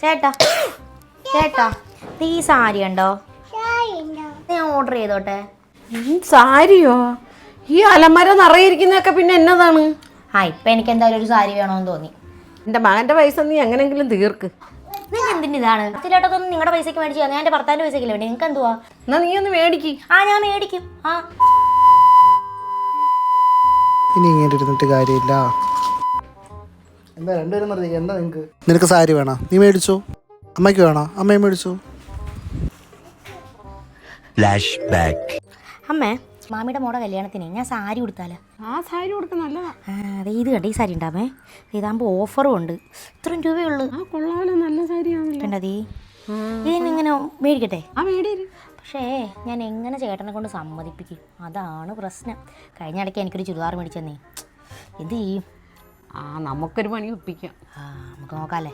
ചേട്ടാ ചേട്ടാ ഈ സാരി ഉണ്ടോ? ഞാൻ ഓർഡർ ചെയ്തോട്ടെ. സാരിയോ? ഈ അലമാര നിറയിരിക്കുന്നതൊക്കെ പിന്നെ എന്നതാണ്? ഇപ്പം എനിക്ക് എന്തായാലും ഒരു സാരി വേണമെന്ന് തോന്നി. എൻ്റെ മകൻ്റെ പൈസ നീ എങ്ങനെങ്കിലും തീർക്ക്. നിങ്ങൾക്ക് എന്തിന് ഇതാണ്? ചേട്ടാത്തൊന്നും നിങ്ങളുടെ പൈസയ്ക്ക് മേടിച്ചു ഞാൻ എൻ്റെ ഭർത്താവിൻ്റെ പൈസയ്ക്ക് വേണ്ടി നിങ്ങൾക്ക് എന്തുവാ? എന്നാ നീ ഒന്ന് മേടിക്ക്. ഞാൻ മേടിക്കും. ഇനി ഇങ്ങനെ ഇരുന്നിട്ട് കാര്യമില്ല. എന്താ രണ്ടുപേരും നിർത്തി? എന്താ നിനക്ക് സാരി വേണോ? നീ മേടിച്ചോ. അമ്മയ്ക്ക് വേണോ? അമ്മയും മേടിച്ചോ. അമ്മേ, മാമിയുടെ മോടെ കല്യാണത്തിന് ഞാൻ സാരി കൊടുത്താലോ? സാരി കൊടുക്ക നല്ലതാ. അതെ, ഇത് കണ്ടേ, ഈ സാരി ഉണ്ടാമേ. ഇതാകുമ്പോൾ ഓഫറും ഉണ്ട്. ഇത്രയും രൂപയുള്ളൂ. കൊള്ളാമല്ലോ, നല്ല സാരിയാണല്ലോ. കണ്ടതീ, ഇതിനിങ്ങനെ മേടിക്കട്ടെ? മേടിയില്ല. പക്ഷേ ഞാൻ എങ്ങനെ ചേട്ടനെ കൊണ്ട് സമ്മതിപ്പിക്കും? അതാണ് പ്രശ്നം. കഴിഞ്ഞ ഇടയ്ക്ക് എനിക്കൊരു ചുരിദാർ മേടിച്ചെന്നേ. എന്ത് ചെയ്യും? നമുക്കൊരു പണി ഒപ്പിക്കാം. നമുക്ക് നോക്കാമല്ലേ?